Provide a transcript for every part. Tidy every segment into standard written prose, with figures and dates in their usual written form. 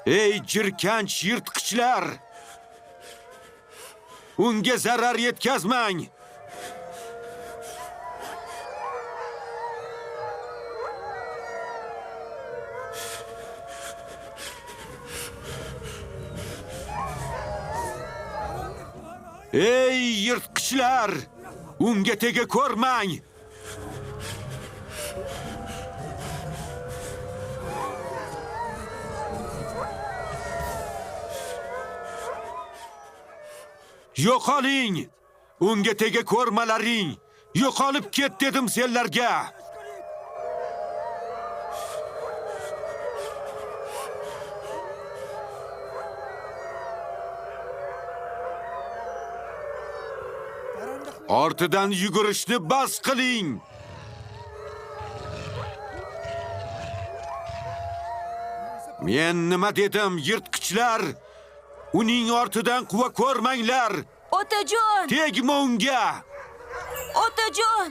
Ey jirkanch yirtqichlar! Unga zarar yetkazmang! Ey yirtqichlar! Unga tega ko'rmang! Yo'qoling! Unga tega ko'rmalaring! Yo'qolib ket dedim senlarga! Ortidan yugurishni bas qiling! Men nima dedim, yirtqichlar? Uning ortidan quva ko'rmanglar! Otajon! Tegma unga! Otajon!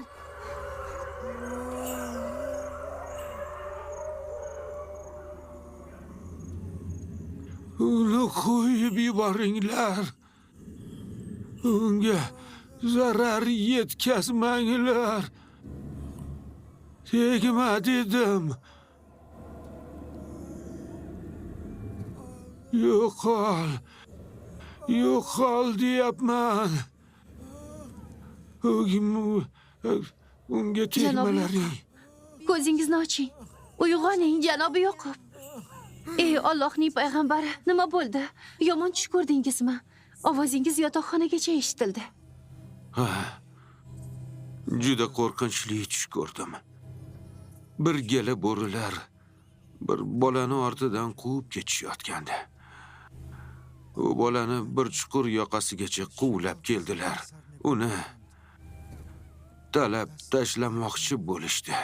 Uni qo'yib yuboringlar. Unga zarar yetkazmanglar. Tegma dedim. Yo'qol. Yo'qol deyapman. Unga tegmalaring. Ko'zingizni oching. Uyg'oning, janobi Yoqub. Ey Allohning payg'ambari, nima bo'ldi? Yomon tush ko'rdingizmi? Ovozingiz yotoqxonagacha eshitildi. Juda qo'rqinchli tush ko'rdim. Bir gala bo'rilar bir bolani ortidan quvib ketishayotgandi. U bolani bir chuqur yoqasigacha quvlab keldilar. Uni talab tashlamoqchi bo'lishdi.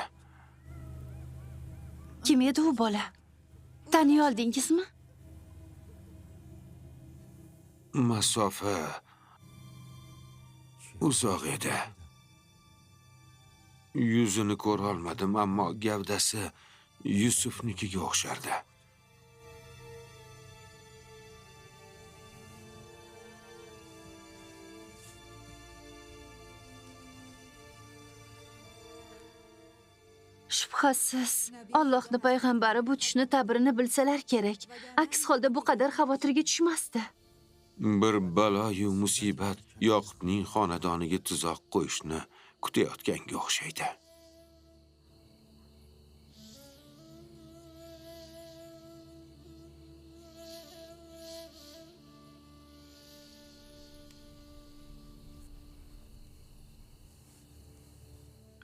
Kim edi u bola? Taniy oldingizmi? Masofa uzoq edi. Yuzini ko'ra olmadim, ammo gavdasi Yusufnikiga o'xshardi. Shubhasiz, Allohning payg'ambari bu tushni ta'birini bilsalar kerak. Aks holda bu qadar xavotirga tushmasdi. Bir balo-yu musibat Yoqubning xonadoniga tuzoq qo'yishni kutayotganga o'xshaydi.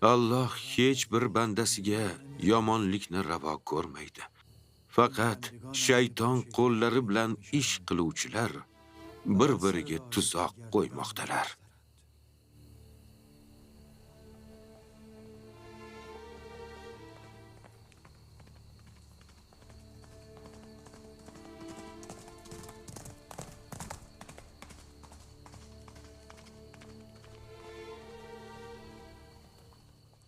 Alloh hech bir bandasiga yomonlikni ravo ko'rmaydi. Faqat shayton qo'llari bilan ish qiluvchilar bir-biriga tuzoq qo'ymoqdalar.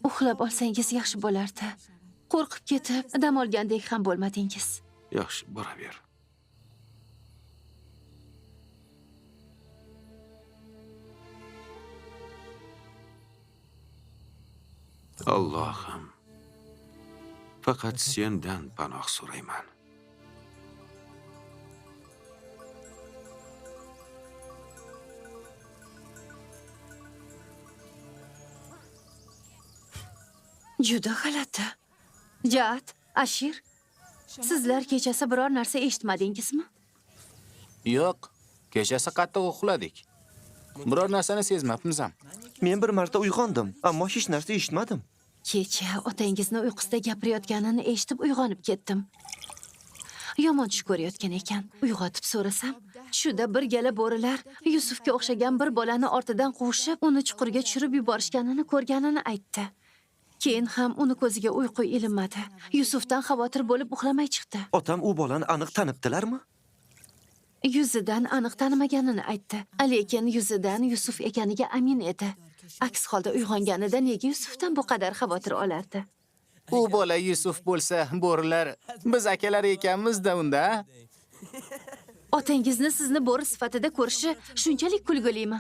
Uxlab olsangiz yaxshi bo'lardi. Qo'rqib ketib, dam olgandek ham bo'lmadingiz. Yaxshi, boraver. Allohim, faqat sendan panoh so'rayman. Juda g'alati. Ja'at, Ashir, sizlar kechasi biror narsa eshitmadingizmi? Yo'q, kechasi qattiq uxladik. Biror narsani sezmabmiz ham. Men bir marta uyg'ondim, ammo hech narsa eshitmadim. Kecha otangizni uyqusida gapirayotganini eshitib uyg'onib ketdim. Yomon tush ko'rayotgan ekan. Uyg'otib so'rasam, tushida bir gala bo'rilar Yusufga o'xshagan bir bolani ortidan quvishib, uni chuqurga tushirib yuborishganini ko'rganini aytdi. Keyin ham uni ko'ziga uyqu ilinmadi. Yusufdan xavotir bo'lib uxlamay chiqdi. Otam u bolani aniq tanibdilarmi? Yuzidan aniq tanimaganini aytdi. Lekin yuzidan Yusuf ekaniga amin edi. Aks holda uyg'onganida nega Yusufdan bu qadar xavotir olardi? U bola Yusuf bo'lsa, bo'rilar biz akalar ekanmiz-da unda. Otangizni sizni bo'ri sifatida ko'rishi shunchalik kulgilimi?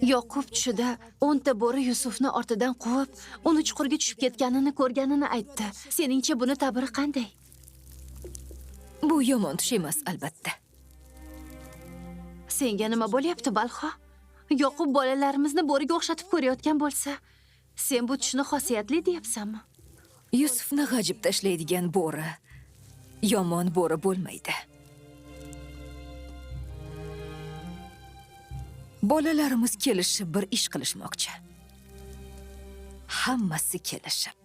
Yoqub tushida 10 ta bo'ri Yusufni ortidan quvib, uni chuqurga tushib ketganini ko'rganini aytdi. Seningcha buni ta'biri qanday? Bu yomon tush emas, albatta. Senga nima bo'lyapti, Balxo? Yoqub bolalarimizni bo'riga o'xshatib ko'rayotgan bo'lsa, sen bu tushni xosiyatli deyapsanmi? Yusufni g'ajib tashlaydigan bo'ri yomon bo'ri bo'lmaydi. Bolalarimiz kelishib bir ish qilishmoqchi. Hammasi kelishib.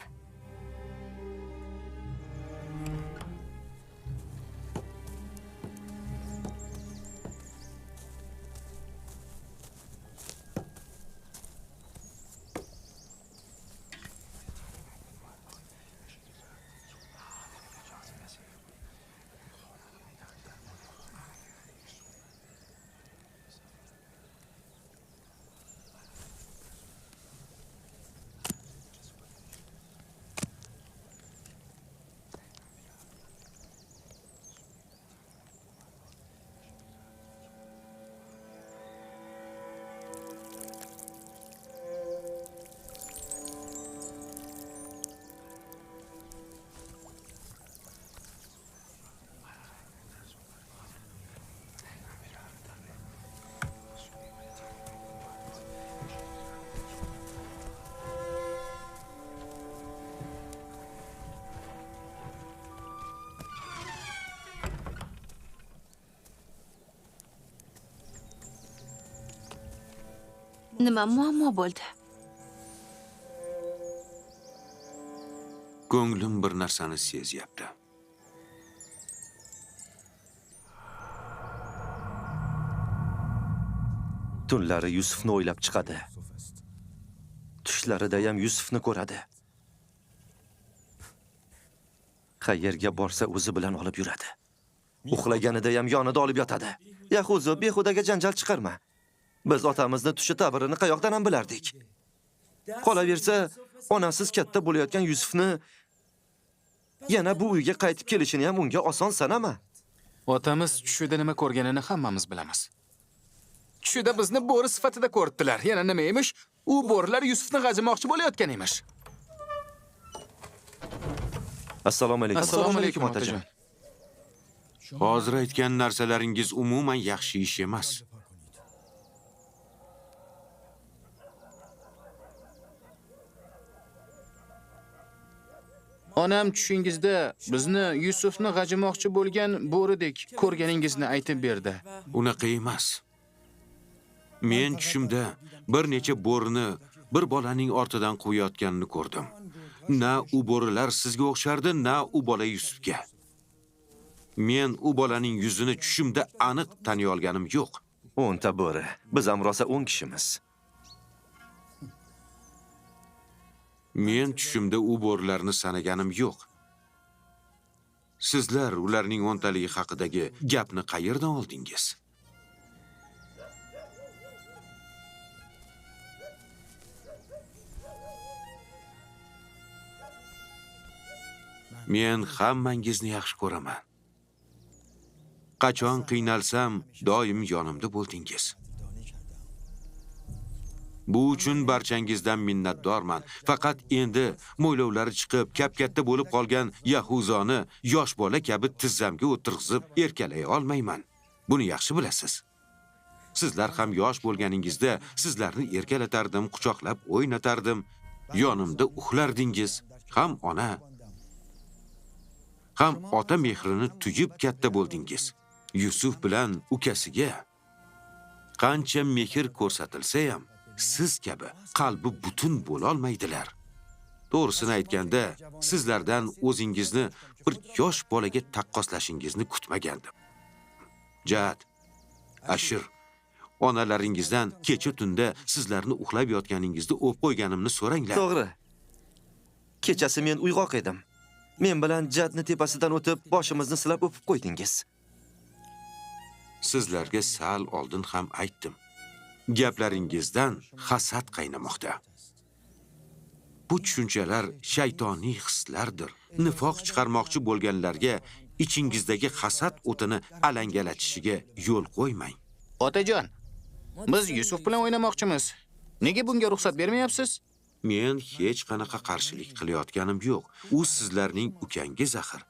Nima muammo bo'ldi? Ko'nglim bir narsani sezyapti. Tunlari Yusufni o'ylab chiqadi. Tushlarida ham Yusufni ko'radi. Qayerga borsa o'zi bilan olib yuradi. Uxlaganida ham yonida olib yotadi. Yahuzo, behudaga janjal chiqarma. Biz otamizni tushi ta'birini qayoqdan ham bilardik. Qolaversa, onasiz katta bo'layotgan Yusufni yana bu uyga qaytib kelishini ham unga oson sanama. Otamiz tushida nima ko'rganini hammamiz bilamiz. Tushida bizni bo'ri sifatida ko'ribdilar. Yana nima emish? U bo'rilar Yusufni g'ajimoqchi bo'layotgan emish. Assalomu alaykum. Assalomu alaykum otajon. Hozir aytgan narsalaringiz umuman yaxshi ish emas. Onam tushingizda bizni Yusufni g'ajimoqchi bo'lgan bo'ridek ko'rganingizni aytib berdi. Unaqa emas. Men tushimda bir necha bo'rini bir bolaning ortidan qo'yayotganini ko'rdim. Na u bo'rilar sizga o'xshardi, na u bola Yusufga. Men u bolaning yuzini tushimda aniq taniy olganim yo'q. 10 ta bo'ri. Biz ham rosa 10 kishimiz. Men tushimda u bo'rilarni sanaganim yo'q. Sizlar ularning 10 taligi haqidagi gapni qayerdan oldingiz? Men hammangizni yaxshi ko'raman. Qachon qiynalsam, doim yonimda bo'ldingiz. Bu uchun barchangizdan minnatdorman. Faqat endi mo'ylovlari chiqib, kap-katta bo'lib qolgan Yahuzoni yosh bola kabi tizzamga o'tirg'izib erkalay olmayman. Buni yaxshi bilasiz. Sizlar ham yosh bo'lganingizda sizlarni erkalatardim, quchoqlab o'ynatardim, yonimda uxlardingiz. Ham ona, ham ota mehrini tuyib katta bo'ldingiz. Yusuf bilan ukasiga qancha mehr ko'rsatilsa ham siz kabi qalbi butun bo'la olmaydilar. To'g'risini aytganda, sizlardan o'zingizni bir yosh bolaga taqqoslashingizni kutmagandim. Jad, Ashir, onalaringizdan kecha tunda sizlarni uxlab yotganingizda o'p qo'yganimni so'ranglar. To'g'ri. Kechasi men uyg'oq edim. Men bilan Jadni tepasidan o'tib, boshimizni silab o'pib qo'ydingiz. Sizlarga sal oldin ham aytdim. Gaplaringizdan hasad qaynamoqda. Bu tushunchalar shaytoniy hislardir. Nifoq chiqarmoqchi bo'lganlarga ichingizdagi hasad o'tini alangalatishiga yo'l qo'ymang. Otajon, biz Yusuf bilan o'ynamoqchimiz. Nega bunga ruxsat bermayapsiz? Men hech qanaqa qarshilik qilayotganim yo'q. U sizlarning ukangiz axir.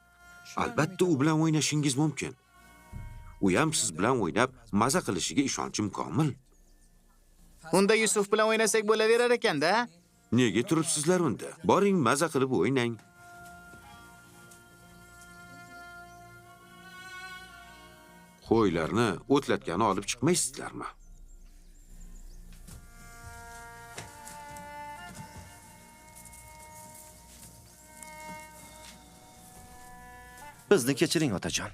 Albatta u bilan o'ynashingiz mumkin. U ham siz bilan o'ynab maza qilishiga ishonchim komil. Unda Yusuf bilan o'ynasak bo'laverar ekan-da. Nega turibsizlar unda? Boring, maza qilib o'ynang. Qo'ylarni o'tlatgani olib chiqmaysizlarmi? Bizni kechiring, otajon.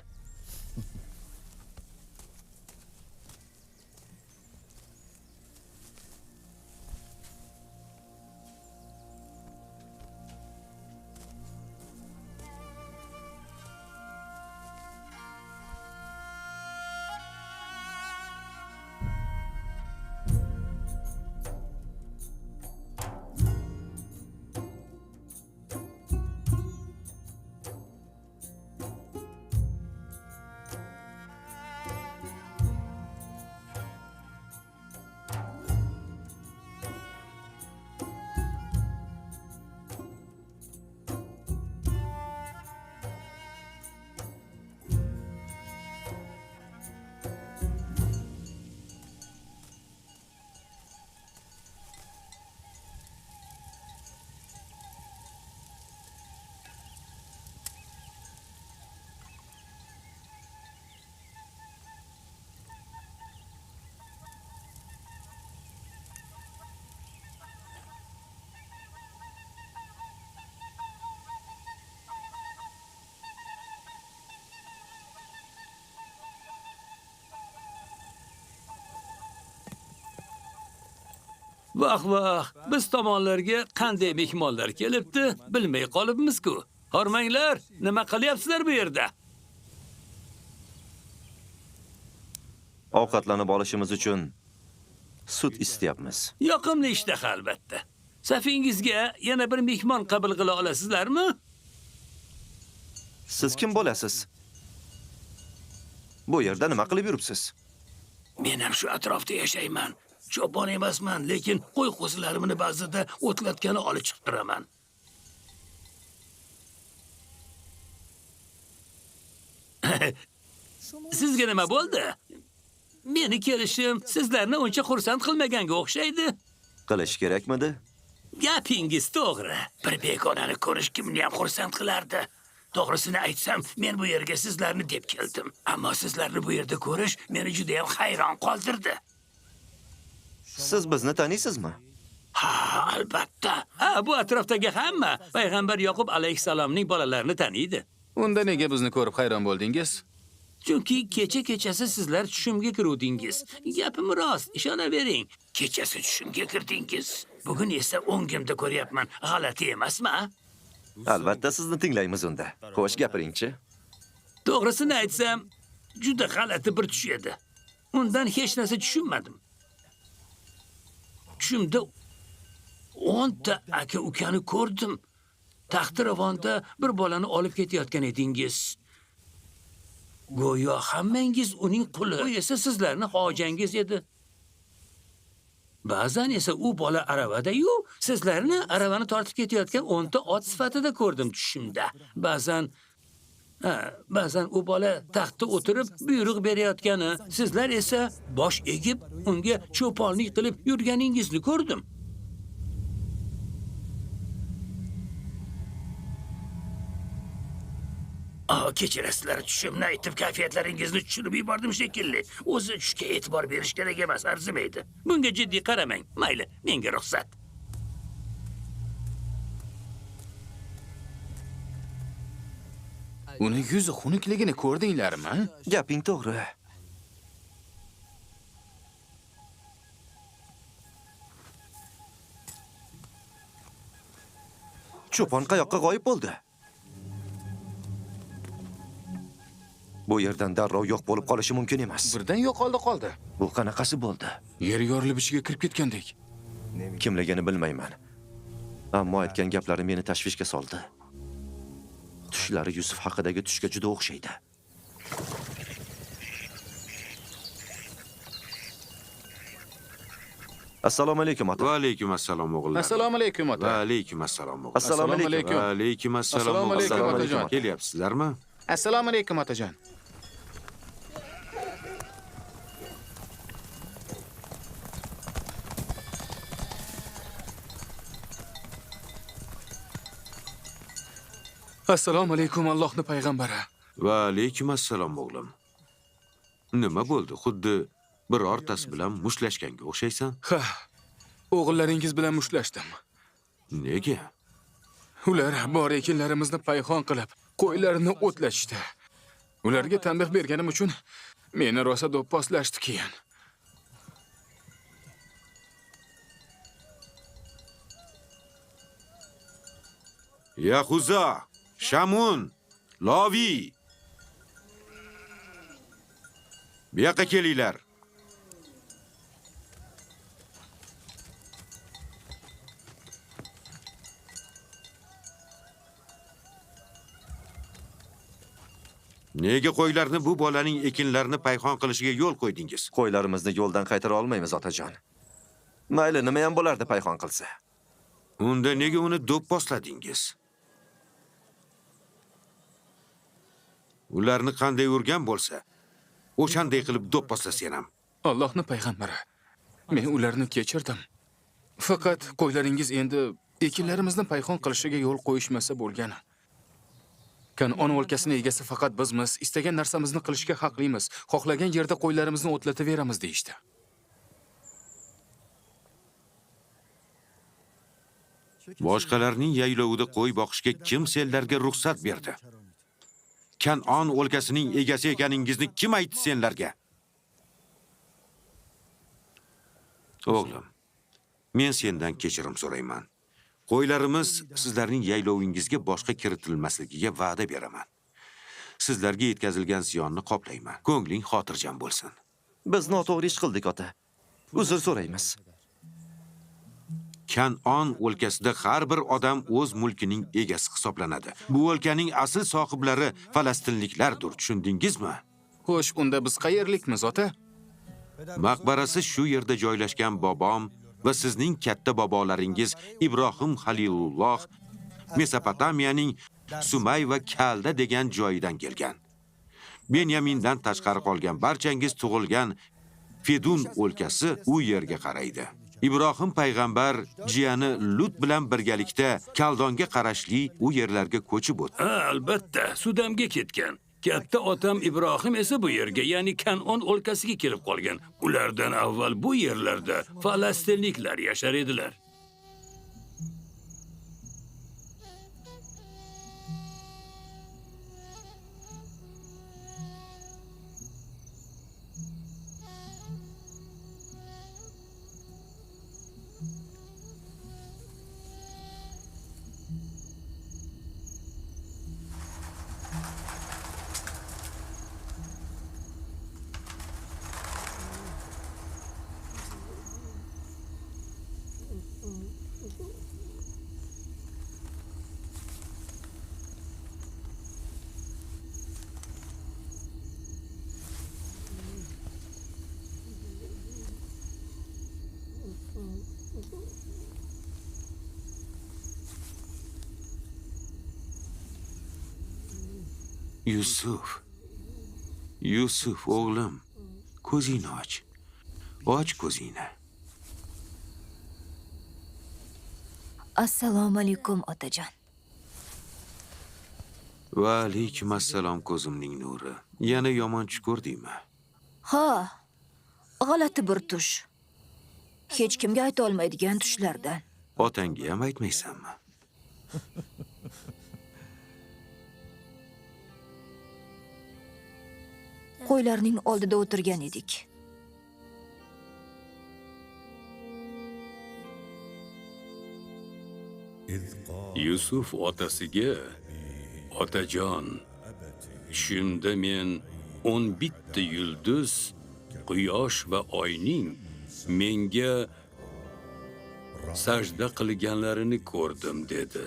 Vah, biz tomonlarga qanday mehmonlar kelibdi, bilmay qolibmiz-ku. Hormanglar, nima qilyapsizlar bu yerda? Ovqatlanib olishimiz uchun sut istayapmiz. Yoqimli ishtaha albatta. Safingizga yana bir mehmon qabul qila olasizlarmi? Siz kim bo'lasiz? Bu yerda nima qilib yuribsiz? Men ham shu atrofda yashayman. Cho'pon emasman, lekin qo'y qo'zilarimni ba'zida o'tlatgani olib chiqib turaman. Sizga nima bo'ldi? Meni kelishim sizlarni uncha xursand qilmaganga o'xshaydi. Qilish kerakmidi? Gapingiz to'g'ri. Bir begonani ko'rish kimni ham xursand qilardi. To'g'risini aytsam, men bu yerga sizlarni deb keldim. Ammo sizlarni bu yerda ko'rish meni juda ham hayron qoldirdi. Siz bizni taniysizmi? Ha, albatta. Ha, bu atrofdagi hamma payg'ambar Yoqub alayhisalomning bolalarini taniydi. Unda nega bizni ko'rib hayron bo'ldingiz? Chunki kecha-kechasi sizlar tushimga kiruvdingiz. Gapim rost, ishonavering. Kechasi tushimga kirdingiz. Bugun esa o'ngimda ko'ryapman. G'alati emasmi? Albatta sizni tinglaymiz unda. Xo'sh, gapiringchi. To'g'risini aytsam, juda g'alati bir tush edi. Undan hech narsa tushunmadim. Tushimda 10 ta aka-ukani ko'rdim. Taxtiravonda bir bolani olib ketayotgan edingiz. Go'yo hammangiz uning quli, u esa sizlarning hojangiz edi. Ba'zan esa u bola aravada-yu, sizlarni aravani tortib ketayotgan 10 ta ot sifatida ko'rdim tushimda. Ba'zan u bola taxtda o'tirib buyruq berayotgani, sizlar esa bosh egib unga cho'ponlik qilib yurganingizni ko'rdim. Kechirasizlar, tushimni aytib kayfiyatlaringizni tushirib yubordim shekilli. O'zi tushga e'tibor berish kerak emas, arzimaydi. Bunga jiddiy qaramang. Mayli, menga ruxsat. Uni yuzi xunukligini ko'rdinglarmi? Gaping to'g'ri. Cho'pon qayoqqa g'oyib bo'ldi? Bu yerdan darrov yo'q bo'lib qolishi mumkin emas. Birdan yo'qoldi. Bu qanaqasi bo'ldi? Yer yorilib ichiga kirib ketgandek. Kimligini bilmayman. Ammo aytgan gaplari meni tashvishga soldi. Tushlari Yusuf haqidagi tushga juda o'xshaydi. Assalomu alaykum ota. Va alaykum assalom o'g'illar. Assalomu alaykum ota. Va alaykum assalom o'g'illar. Assalomu alaykum. Va alaykum assalom Assalomu alaykum, o'g'illar. otajon. Kelyapsizlarmi? Assalomu alaykum otajon. Assalomu alaykum Allohning payg'ambari. Va alaykum assalom o'g'lim. Nima bo'ldi? Xuddi birortasi bilan mushlashganga o'xshaysan. Ha, o'g'illaringiz bilan mushlashdim. Nega? Ular bor ekinlarimizni payxon qilib, qo'ylarini o'tlashdi. Ularga tanbeh berganim uchun meni rosa do'pposlashdi keyin. Yahuza, Shamun, Lovi. Bu yoqqa kelinglar. Nega qo'ylarni bu bolaning ekinlarini payxon qilishiga yo'l qo'ydingiz? Qo'ylarimizni yo'ldan qaytara olmaymiz otajon. Mayli, nima ham bo'lardi payxon qilsa. Unda nega uni do'pposladingiz? Ularni qanday urgan bo'lsa, o'shanday qilib do'pposlasan ham. Allohning payg'ambari. Men ularni kechirdim. Faqat qo'ylaringiz endi ekinlarimizni payxon qilishiga yo'l qo'yishmasa bo'lgani. Kanon o'lkasining egasi faqat bizmiz, istagan narsamizni qilishga haqlimiz. Xohlagan yerda qo'ylarimizni o'tlataveramiz deyishdi. Boshqalarning yaylovida qo'y boqishga kim senlarga ruxsat berdi? Kanon o'lkasining egasi ekaningizni kim aytdi senlarga? O'g'lim, men sendan kechirim so'rayman. Qo'ylarimiz sizlarning yaylovingizga boshqa kiritilmasligiga va'da beraman. Sizlarga yetkazilgan ziyonni qoplayman. Ko'ngling xotirjam bo'lsin. Biz noto'g'ri ish qildik ota. Uzr so'raymiz. Kanon o'lkasida har bir odam o'z mulkining egasi hisoblanadi. Bu o'lkaning asl sohiblari falastinliklardir, tushundingizmi? Xo'sh, unda biz qayerlikmiz, ota? Maqbarasi shu yerda joylashgan bobom va sizning katta bobolaringiz Ibrohim Halilulloh Mesopotamiyaning Sumay va Kalda degan joyidan kelgan. Benyamindan tashqari qolgan barchangiz tug'ilgan Fedun o'lkasi u yerga qaraydi. Ibrohim payg'ambar jiyani Lut bilan birgalikda Kaldonga qarashli u yerlarga ko'chib o'tdi. Ha, albatta, Sudamga ketgan. Katta otam Ibrohim esa bu yerga, ya'ni Kanon o'lkasiga kelib qolgan. Ulardan avval bu yerlarda falastinliklar yashar edilar. Yusuf o'g'lim, ko'zingni och. Och ko'zingni. Assalomu alaykum otajon. Va alaykum assalom ko'zimning nuri. Yana yomon tush ko'rdingmi? Ha, g'alati bir tush. Hech kimga ayta olmaydigan tushlardan. Otangga ham aytmaysanmi? Qo'ylarning oldida o'tirgan edik. Yusuf otasiga, otajon, tushimda men 11 ta yulduz, quyosh va oyning menga sajda qilganlarini ko'rdim dedi.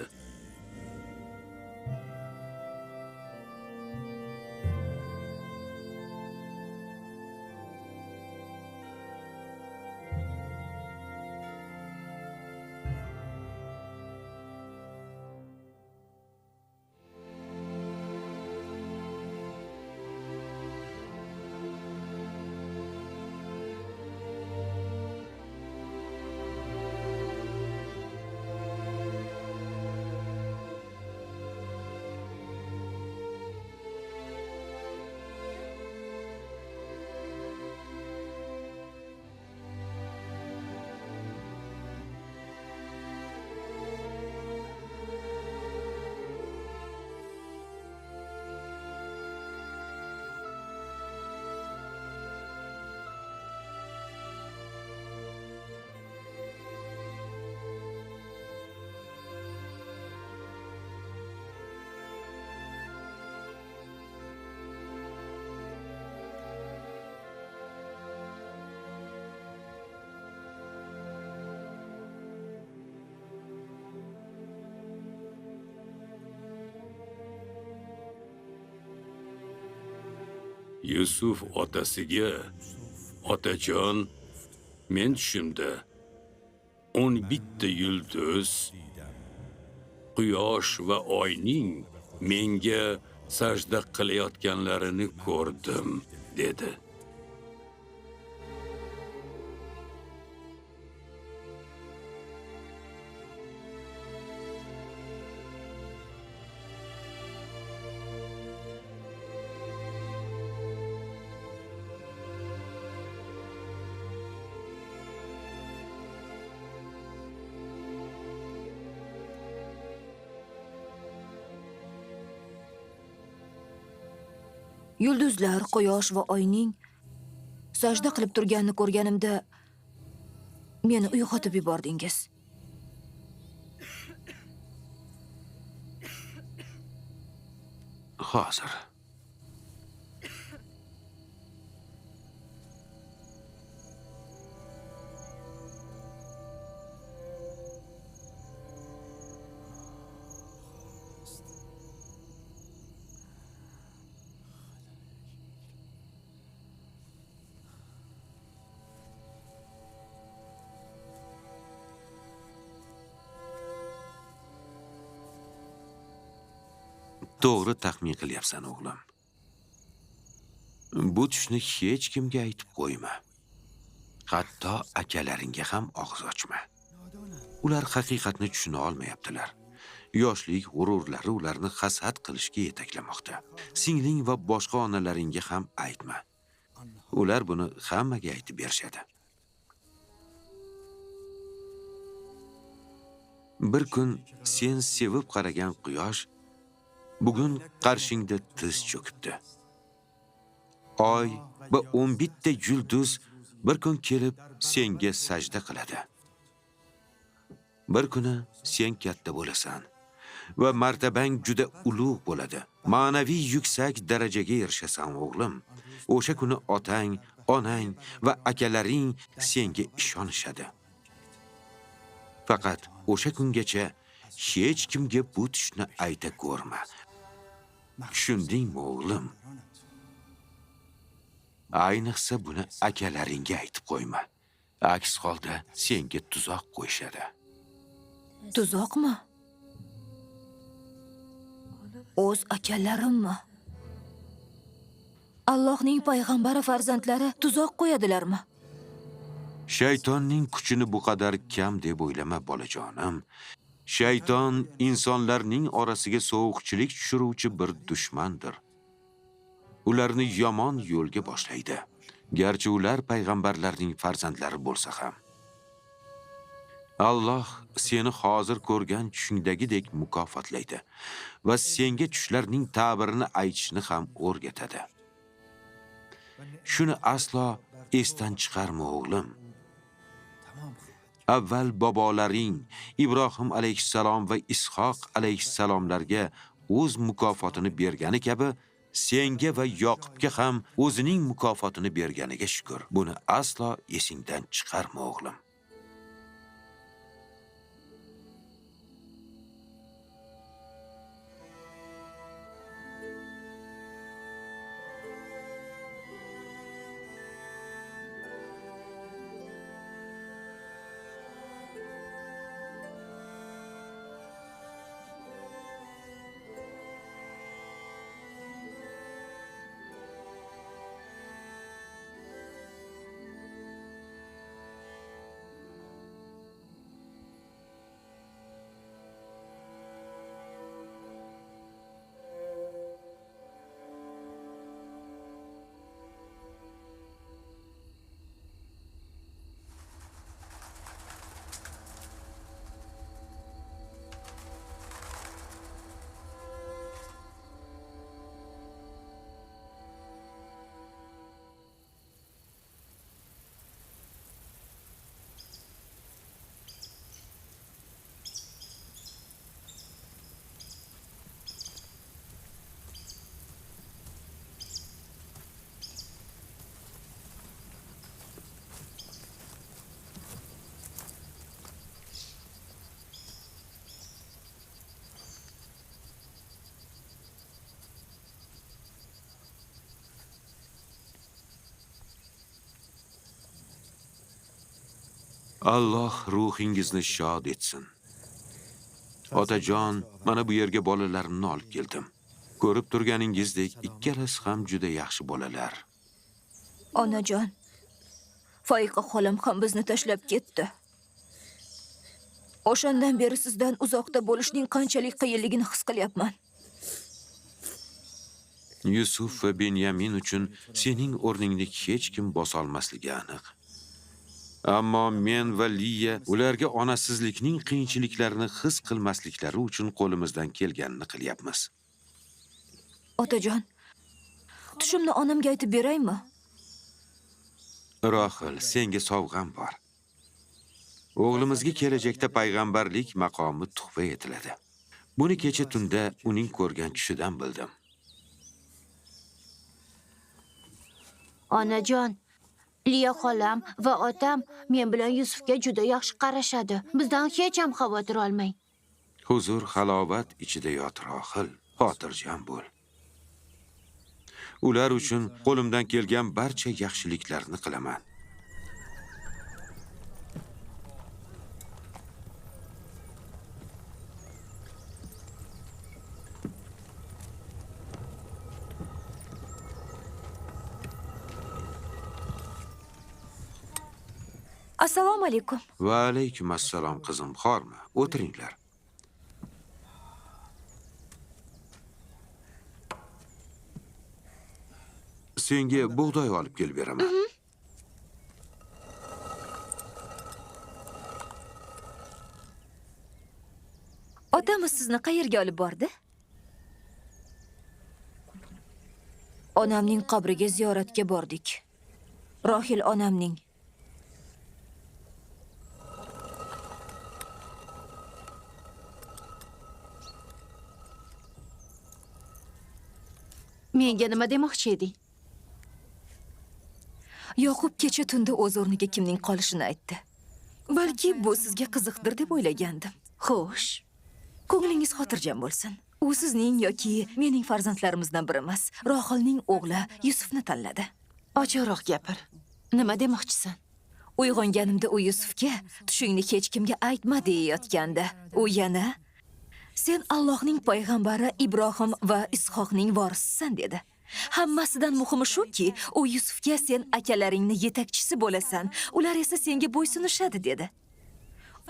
Yusuf otasiga, otajon, men tushimda 11 ta yulduz, quyosh va oyning menga sajda qilayotganlarini ko'rdim dedi. Yulduzlar, quyosh va oyning sajda qilib turganini ko'rganimda meni uyg'otib yubordingiz. Hozir. To'g'ri taxmin qilyapsan, o'g'lim. Bu tushni hech kimga aytib qo'yma. Hatto akalaringga ham og'iz ochma. Ular haqiqatni tushuna olmayaptilar. Yoshlik g'ururlari ularni hasad qilishga yetaklamoqda. Singling va boshqa onalaringga ham aytma. Ular buni hammaga aytib berishadi. Bir kun sen sevib qaragan quyosh bugun qarshingda tiz cho'kibdi. Oy va 11 ta yulduz bir kun kelib senga sajda qiladi. Bir kuni sen katta bo'lasan va martabang juda ulug' bo'ladi. Ma'naviy yuksak darajaga erishasan, o'g'lim. O'sha kuni otang, onang va akalaring senga ishonishadi. Faqat o'sha kungacha hech kimga bu tushni ayta ko'rma. Tushundingmi, o'g'lim? Ayniqsa buni akalaringga aytib qo'yma. Aks holda senga tuzoq qo'yishadi. Tuzoqmi? O'z akalarimmi? Allohning payg'ambari farzandlari tuzoq qo'yadilarmi? Shaytonning kuchini bu qadar kam deb o'ylama, bolajonim. Shayton insonlarning orasiga sovuqchilik tushiruvchi bir dushmandir. Ularni yomon yo'lga boshlaydi. Garchi ular payg'ambarlarning farzandlari bo'lsa ham. Alloh seni hozir ko'rgan tushingdagidek mukofotlaydi va senga tushlarning ta'birini aytishni ham o'rgatadi. Shuni aslo esdan chiqarma, o'g'lim. Avval bobolaring Ibrohim alayhissalom va Ishoq alayhissalomlarga o'z mukofotini bergani kabi senga va Yoqubga ham o'zining mukofotini berganiga shukr. Buni aslo esingdan chiqarma o'g'lim. Alloh ruhingizni shod etsin. Otajon, mana bu yerga bolalarimni olib keldim. Ko'rib turganingizdek, ikkalasi ham juda yaxshi bolalar. Onajon, Foiqa xolam ham bizni tashlab ketdi. O'shandan beri sizdan uzoqda bo'lishning qanchalik qiyinligini his qilyapman. Yusuf va Benyamin uchun sening o'rningni hech kim bosolmasligi aniq. Ammo men va Liya ularga onasizlikning qiyinchiliklarini his qilmasliklari uchun qo'limizdan kelganini qilyapmiz. Otajon, tushimni onamga aytib beraymi? Rohil, senga sovg'am bor. O'g'limizga kelajakda payg'ambarlik maqomi tuhfa etiladi. Buni kecha tunda uning ko'rgan tushidan bildim. Onajon, Liya xolam va otam men bilan Yusufga juda yaxshi qarashadi. Bizdan hech ham xavotir olmang. Huzur, halovat ichida yot Rohil, xotirjam bo'l. Ular uchun qo'limdan kelgan barcha yaxshiliklarni qilaman. Assalomu alaykum. Va alaykum assalom qizim, xormi? O'tiringlar. Senga bug'doy olib kelib beraman. Otamiz sizni qayerga olib bordi? Onamning qabriga ziyoratga bordik. Rohil onamning. Menga nima demoqchi eding? Yoqub kecha tunda o'z o'rniga kimning qolishini aytdi. Balki bu sizga qiziqdir deb o'ylagandim. Xo'sh, Ko'nglingiz xotirjam bo'lsin. U sizning yoki mening farzandlarimizdan biri emas. Rohilning o'g'li Yusufni tanladi. ochiqroq gapir. Nima demoqchisan? Uyg'onganimda u Yusufga tushingni hech kimga aytma deyayotgandi. U yana sen Allohning payg'ambari Ibrohim va Ishoqning vorisisan dedi. Hammasidan muhimi shuki, u Yusufga sen akalaringni yetakchisi bo'lasan, ular esa senga bo'ysunishadi dedi.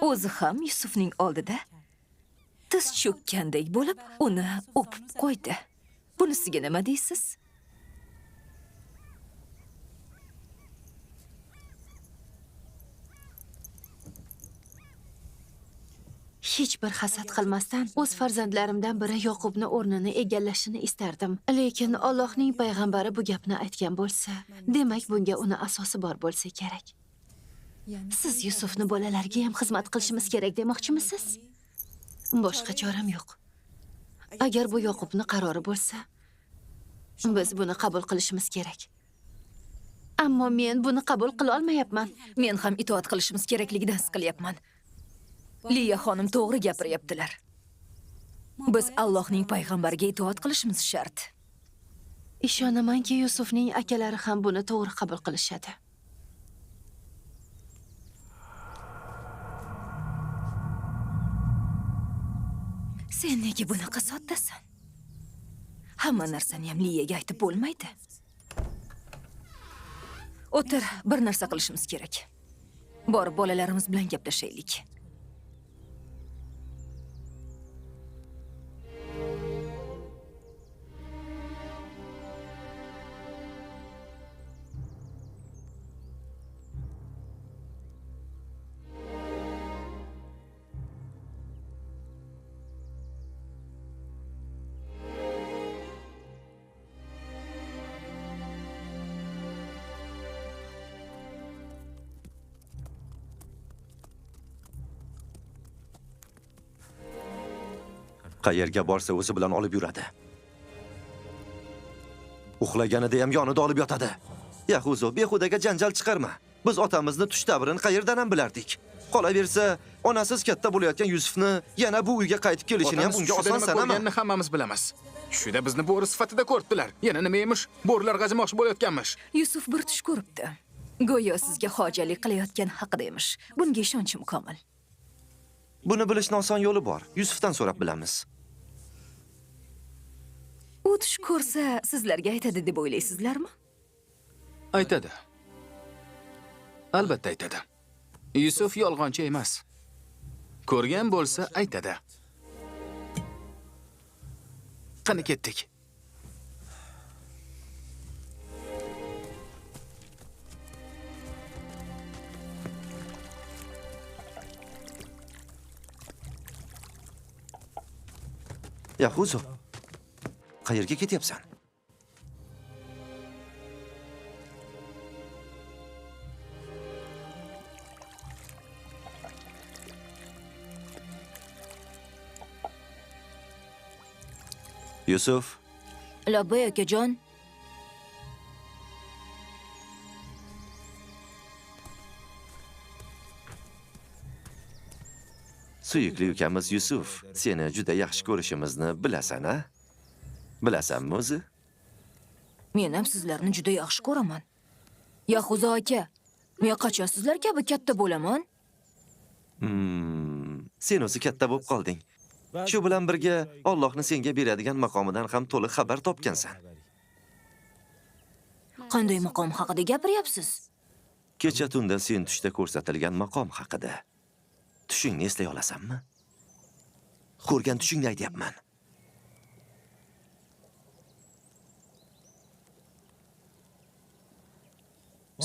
O'zi ham Yusufning oldida tiz cho'kkandek bo'lib, uni o'pib qo'ydi. Bunisiga nima deysiz? Hech bir hasad qilmasdan o'z farzandlarimdan biri Yoqubni o'rnini egallashini istardim. Lekin Allohning payg'ambari bu gapni aytgan bo'lsa, demak bunga uni asosi bor bo'lsa kerak. Siz Yusufni bolalarga ham xizmat qilishimiz kerak demoqchimisiz? Boshqa choram yo'q. Agar bu Yoqubni qarori bo'lsa, Biz buni qabul qilishimiz kerak. Ammo men buni qabul qila olmayapman. Men ham itoat qilishimiz kerakligidan siqilyapman. Liya xonim to'g'ri gapiryaptilar. Biz Allohning payg'ambariga itoat qilishimiz shart. Ishonamanki, Yusufning akalari ham buni to'g'ri qabul qilishadi. Sen nega bunaqa soddasan? Hamma narsani ham Liyaga aytib bo'lmaydi. O'tir, bir narsa qilishimiz kerak. Borib bolalarimiz bilan gaplashaylik. Qayerga borsa o'zi bilan olib yuradi. Uxlaganida ham yonida olib yotadi. Yahuzo, behudaga janjal chiqarma. Biz otamizni tush davrini qayerdan ham bilardik. Qolaversa, onasiz katta bo'layotgan Yusufni yana bu uyga qaytib kelishini ham unga oson sanama. Ko'rganini hammamiz bilamiz. Shunda bizni bo'ri sifatida ko'ribdilar. Yana nima emish? Bo'rilar g'ajimoqchi bo'layotganmish. Yusuf bir tush ko'ribdi. Go'yo sizga hojalik qilayotgan haqida emish. Bunga ishonchim komil. Buni bilishning oson yo'li bor. Yusufdan so'rab bilamiz. U tush ko'rsa, sizlarga aytadi deb o'ylaysizlarmi? Aytadi. Albatta aytadi. Yusuf yolg'onchi emas. Ko'rgan bo'lsa aytadi. Qani ketdik. Yahuzo, qayerga ketyapsan? Yusuf, Labbay akajon. suyukli ukamiz Yusuf, seni juda yaxshi ko'rishimizni bilasan-a? Bilasanmi o'zi? Men ham sizlarni juda yaxshi ko'raman. Yahuzo aka, men qachon sizlar kabi katta bo'laman? Sen o'zi katta bo'lib qolding. Shu bilan birga Allohni senga beradigan maqomidan ham to'liq xabar topgansan. Qanday maqom haqida gapiryapsiz? Kecha tunda sen tushda ko'rsatilgan maqom haqida. Tushingni eslay olasanmi? Ko'rgan tushingni aytyapman.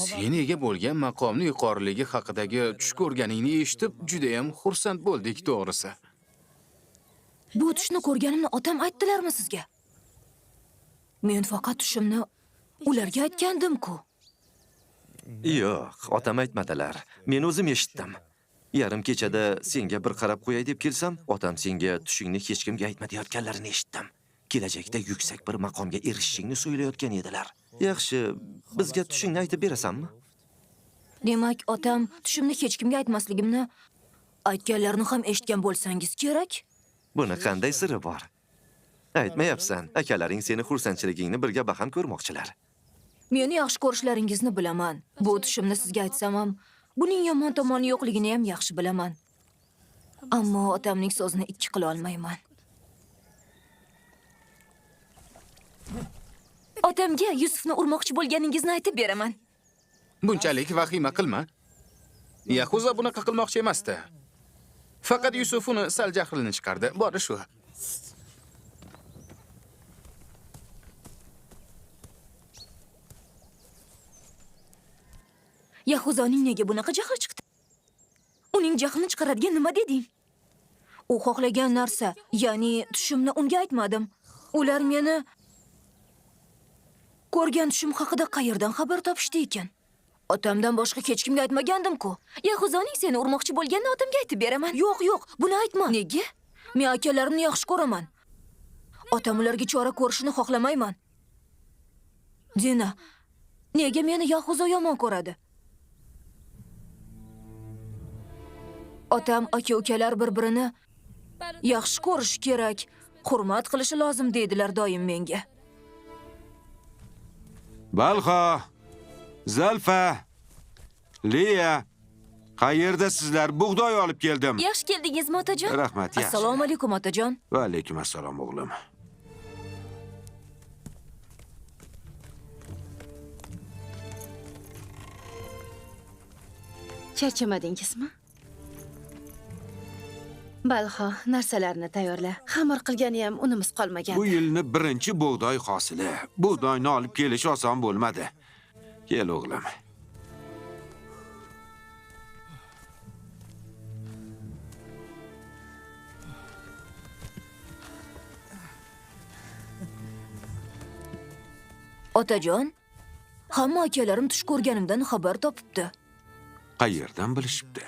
Sen ega bo'lgan maqomni yuqoriligi haqidagi tush ko'rganingni eshitib, juda ham xursand bo'ldik, to'g'risi. Bu tushni ko'rganimni otam aytdilarmi sizga? Men faqat tushimni ularga aytgandim-ku. Yo'q, otam aytmadilar. Men o'zim eshitdim. Yarim kechada senga bir qarab qo'yay deb kelsam, otam senga tushingni hech kimga aytma deyotganlarini eshitdim. Kelajakda yuksak bir maqomga erishishingni so'ylayotgan edilar. Yaxshi, bizga tushingni aytib berasanmi? Demak, otam tushimni hech kimga aytmasligimni aytganlarini ham eshitgan bo'lsangiz kerak? Buni qanday siri bor? Aytmayapsan, akalaring seni xursandchiligingni birga baham ko'rmoqchilar. Meni yaxshi ko'rishlaringizni bilaman. Bu tushimni sizga aytsam ham, buning yomon tomoni yo'qligini ham yaxshi bilaman. Ammo otamning so'zini ikki qila olmayman. Otamga Yusufni urmoqchi bo'lganingizni aytib beraman. Bunchalik vahima qilma. Yahuzo bunaqa qilmoqchi emasdi. Faqat Yusuf uni sal jahlini chiqardi. Bori shu. Yahuzoning nega bunaqa jahli chiqdi? Uning jahlini chiqaradigan nima deding? U xohlagan narsa, ya'ni tushimni unga aytmadim. Ular meni ko'rgan tushim haqida qayerdan xabar topishdi ekan? Otamdan boshqa hech kimga aytmagandim-ku. Yahuzoning seni urmoqchi bo'lganini otamga aytib beraman. Yo'q, buni aytma. Nega? Men akalarimni yaxshi ko'raman. Otam ularga chora ko'rishini xohlamayman. Dina, nega meni Yahuzo yomon ko'radi? Otam aka-ukalar bir-birini yaxshi ko'rish kerak, hurmat qilishi lozim deydilar doim menga. Balxo, Zalfa, Liya, qayerda sizlar? Bug'doy olib keldim. Yaxshi keldingizmi, otajon? Rahmat, yaxshi. Assalomu alaykum, otajon. Va alaykum assalom o'g'lim. Charchamadingizmi? Balxo, narsalarni tayyorla. Xamir qilgani ham unimiz qolmagan. Bu yilni birinchi bug'doy hosili. Bug'doyni olib kelish oson bo'lmadi. Kel o'g'lim. Otajon, hamma akalarim tush ko'rganimdan xabar topibdi. Qayerdan bilishibdi?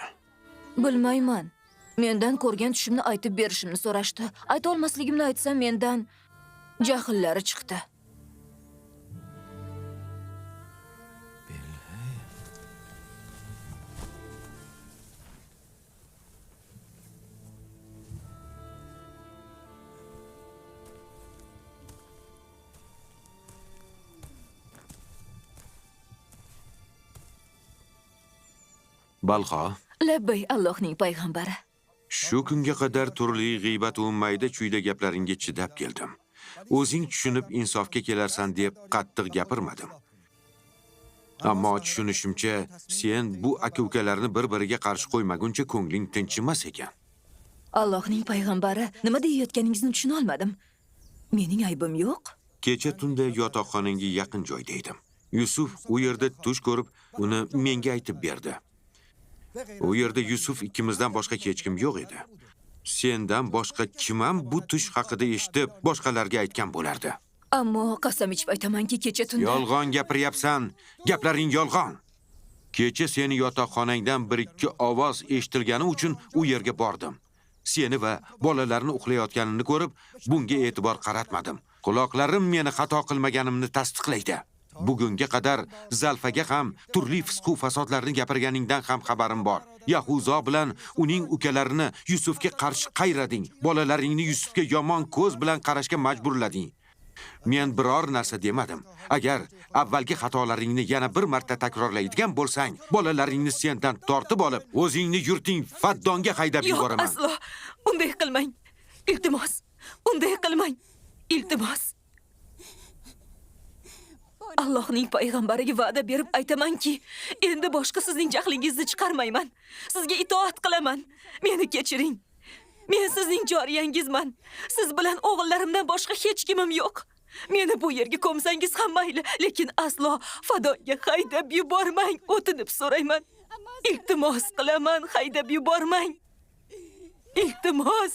Bilmayman. Mendan ko'rgan tushimni aytib berishimni so'rashdi. Ayta olmasligimni aytsam mendan jahllari chiqdi. Balxo, Labbay Allohning payg'ambari. shu kunga qadar turli g'iybat va mayda chuyda gaplaringga chidab keldim. O'zing tushunib insofga kelarsan deb qattiq gapirmadim. Ammo tushunishimcha, sen bu aka-ukalarni bir-biriga qarshi qo'ymaguncha ko'ngling tinchimas ekan. Allohning payg'ambari, nima deyayotganingizni tushuna olmadim. Mening aybim yo'q. Kecha tunda yotoqxonangga yaqin joyda edim. Yusuf u yerda tush ko'rib, uni menga aytib berdi. U yerda Yusuf ikkimizdan boshqa hech kim yo'q edi. Sendan boshqa kim ham bu tush haqida eshitib, boshqalarga aytgan bo'lardi. Ammo qasam ichib aytamanki, kecha tunda Yolg'on gapiryapsan. Gaplaring yolg'on. Kecha seni yotoqxonangdan bir-ikki ovoz eshitilgani uchun u yerga bordim. Seni va bolalarni uxlayotganini ko'rib, bunga e'tibor qaratmadim. Quloqlarim meni xato qilmaganimni tasdiqlaydi. Bugunga qadar Zalfaga ham turli fisq va fasodlarni gapirganingdan ham xabarim bor. Yahuzo bilan uning ukalarini Yusufga qarshi qayrading. Bolalaringni Yusufga yomon ko'z bilan qarashga majburlading. Men biror narsa demadim. Agar avvalgi xatolaringni yana bir marta takrorlaydigan bo'lsang, bolalaringni sendan tortib olib, o'zingni yurting Faddonga haydab yo'q, yuboraman. aslo. Unday qilmang. Iltimos. Unday qilmang. Iltimos. Allohning payg'ambariga va'da berib aytamanki, endi boshqa sizning jahlingizni chiqarmayman. Sizga itoat qilaman. Meni kechiring. Men sizning joriyangizman. Siz bilan o'g'illarimdan boshqa hech kimim yo'q. Meni bu yerga ko'msangiz ham mayli, lekin aslo Fadoga haydab yubormang. O'tinib so'rayman. Iltimos qilaman, haydab yubormang. Iltimos.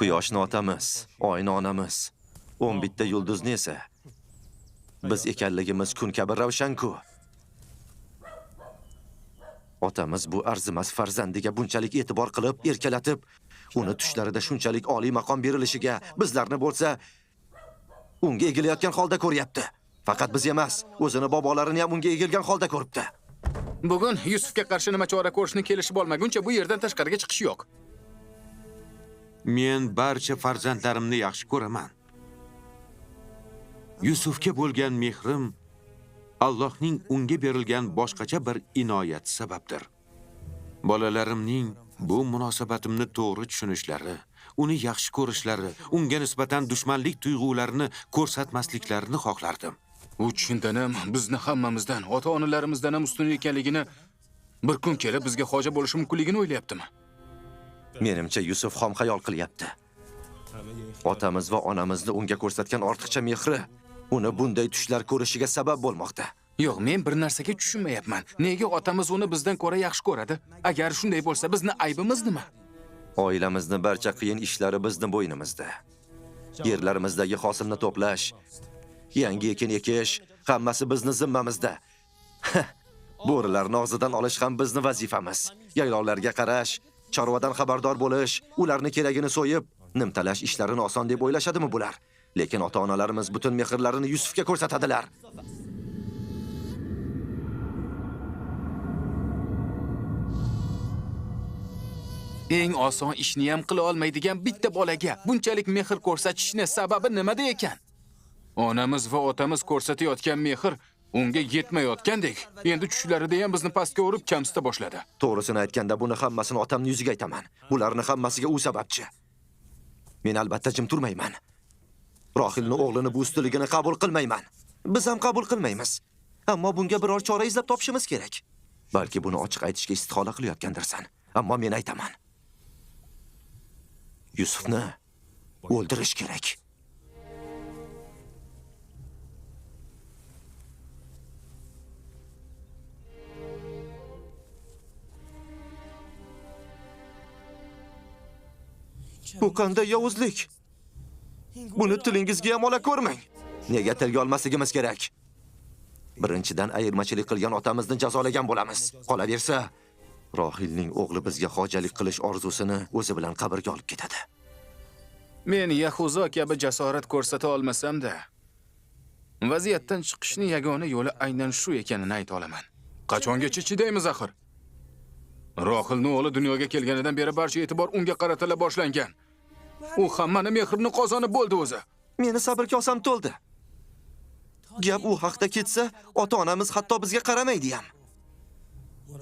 Quyoshni otamiz, oyni onamiz, 11 ta yulduzni esa biz ekanligimiz kun kabi ravshan-ku. Otamiz bu arzimas farzandiga bunchalik e'tibor qilib, erkalatib, uni tushlarida shunchalik oliy maqom berilishiga bizlarni bo'lsa unga egilayotgan holda ko'ryapti. Faqat biz emas, o'zini bobolarini ham unga egilgan holda ko'ribdi. Bugun Yusufga qarshi nima chora ko'rishni kelishib olmaguncha bu yerdan tashqariga chiqish yo'q. Men barcha farzandlarimni yaxshi ko'raman. Yusufga bo'lgan mehrim Allohning unga berilgan boshqacha bir inoyat sababdir. Bolalarimning bu munosabatimni to'g'ri tushunishlari, uni yaxshi ko'rishlari, unga nisbatan dushmanlik tuyg'ularini ko'rsatmasliklarini xohlardim. U chindanam bizni hammamizdan, ota-onalarimizdan ham ustun ekanligini bir kun kelib bizga hoja bo'lishi mumkinligini o'ylayaptimi? Menimcha Yusuf xom xayol qilyapti. Otamiz va onamizni unga ko'rsatgan ortiqcha mehri uni bunday tushlar ko'rishiga sabab bo'lmoqda. Yo'q, men bir narsaga tushunmayapman. Nega otamiz uni bizdan ko'ra yaxshi ko'radi? Agar shunday bo'lsa, bizni aybimiz nima? Oilamizni barcha qiyin ishlari bizni bo'ynimizda. Yerlarimizdagi hosilni to'plash, yangi ekin ekish, hammasi bizni zimmamizda. Bo'rilarni og'zidan olish ham bizni vazifamiz. Yaylovlarga qarash, chorvadan xabardor bo'lish, ularni keragini so'yib, nimtalash ishlarini oson deb o'ylashadimi bular? Lekin ota-onalarimiz butun mehrlarini Yusufga ko'rsatadilar. Eng oson ishni ham qila olmaydigan bitta bolaga bunchalik mehr ko'rsatishni sababi nimada ekan? Onamiz va otamiz ko'rsatayotgan mehr unga yetmayotgandek, endi tushlarida ham bizni pastga urib kamsita boshladi. To'g'risini aytganda buni hammasini otamning yuziga aytaman. Bularni hammasiga u sababchi. Men albatta jim turmayman. Rohilning o'g'lini bu ustiligini qabul qilmayman. Biz ham qabul qilmaymiz. Ammo bunga biror chora izlab topishimiz kerak. Balki buni ochiq aytishga istihola qilayotgandirsan. Ammo men aytaman. Yusufni o'ldirish kerak. Bu qanday yovuzlik? Buni tilingizga ham ola ko'rmang. Nega tilga olmasligimiz kerak? Birinchidan ayirmachilik qilgan otamizni jazolagan bo'lamiz. Qolaversa, Rohilning o'g'li bizga hojalik qilish orzusini o'zi bilan qabrga olib ketadi. Men Yahuzo kabi jasorat ko'rsata olmasam-da, vaziyatdan chiqishning yagona yo'li aynan shu ekanini ayta olaman. Qachongacha chidaymiz axir? Rohilning o'g'li dunyoga kelganidan beri barcha e'tibor unga qaratila boshlangan. U hammani mehrini qozonib bo'ldi o'zi. Meni sabr kosam to'ldi. Gap u haqda ketsa, ota-onamiz hatto bizga qaramaydi ham.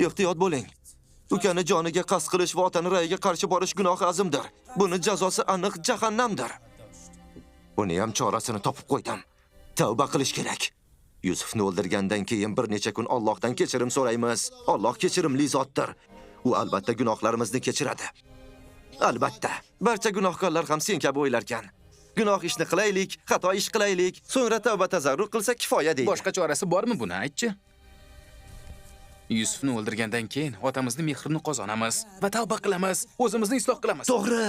Ehtiyot bo'ling. Ukani joniga qasd qilish va otani rayiga qarshi borish gunohi azimdir. Buni jazosi aniq jahannamdir. Buni ham chorasini topib qo'ydim. Tavba qilish kerak. Yusufni o'ldirgandan keyin bir necha kun Allohdan kechirim so'raymiz. Alloh kechirimli zotdir. U albatta gunohlarimizni kechiradi. Albatta, barcha gunohkorlar ham sen kabi o'ylarkan. Gunoh ishni qilaylik, xato ish qilaylik, so'ngra tavba tazarrur qilsa kifoya deydi. Boshqa chorasi bormi buni aytchi? Yusufni o'ldirgandan keyin otamizni mehrini qozonamiz va tavba qilamiz, o'zimizni isloh qilamiz. To'g'ri.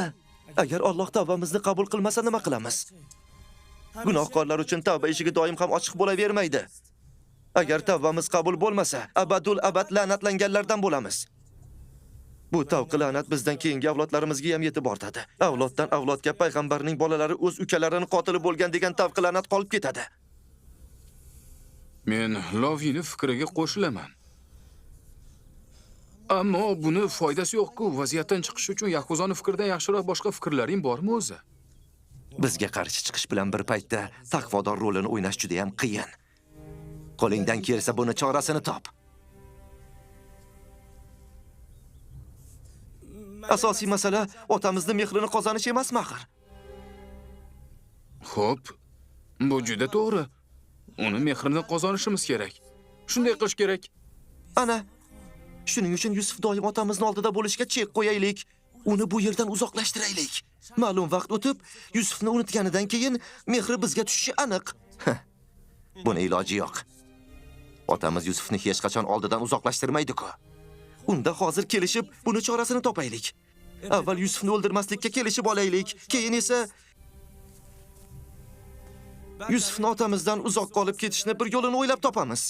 Agar Alloh tavbamizni qabul qilmasa nima qilamiz? Gunohkorlar uchun tavba eshigi doim ham ochiq bo'lavermaydi. Agar tavbamiz qabul bo'lmasa, abadul abad la'natlanganlardan bo'lamiz. Bu tavqi la'nat bizdan keyingi avlodlarimizga ham yetib ortadi. Avloddan avlodga payg'ambarning bolalari o'z ukalarini qotili bo'lgan degan tavqi la'nat qolib ketadi. Men Loviyni fikriga qo'shilaman. Ammo buni foydasi yo'q-ku. Vaziyatdan chiqish uchun Yahuzoni fikridan yaxshiroq boshqa fikrlaring bormi o'zi? Bizga qarshi chiqish bilan bir paytda taqvodor rolini o'ynash juda ham qiyin. Qo'lingdan kelsa buni chorasini top. Asosiy masala otamizni mehrini qozonish emasmi axir? Xo'p, bu juda to'g'ri. Uni mehrini qozonishimiz kerak. Shunday qilish kerak. Ana, shuning uchun Yusuf doim otamizni oldida bo'lishga chek qo'yaylik. Uni bu yerdan uzoqlashtiraylik. Ma'lum vaqt o'tib, Yusufni unutganidan keyin mehri bizga tushishi aniq. Buni iloji yo'q. Otamiz Yusufni hech qachon oldidan uzoqlashtirmaydi-ku. Unda hozir kelishib, buni chorasini topaylik. Avval Yusufni o'ldirmaslikka kelishib olaylik, keyin esa Yusufni otamizdan uzoqqa olib ketishni bir yo'lini o'ylab topamiz.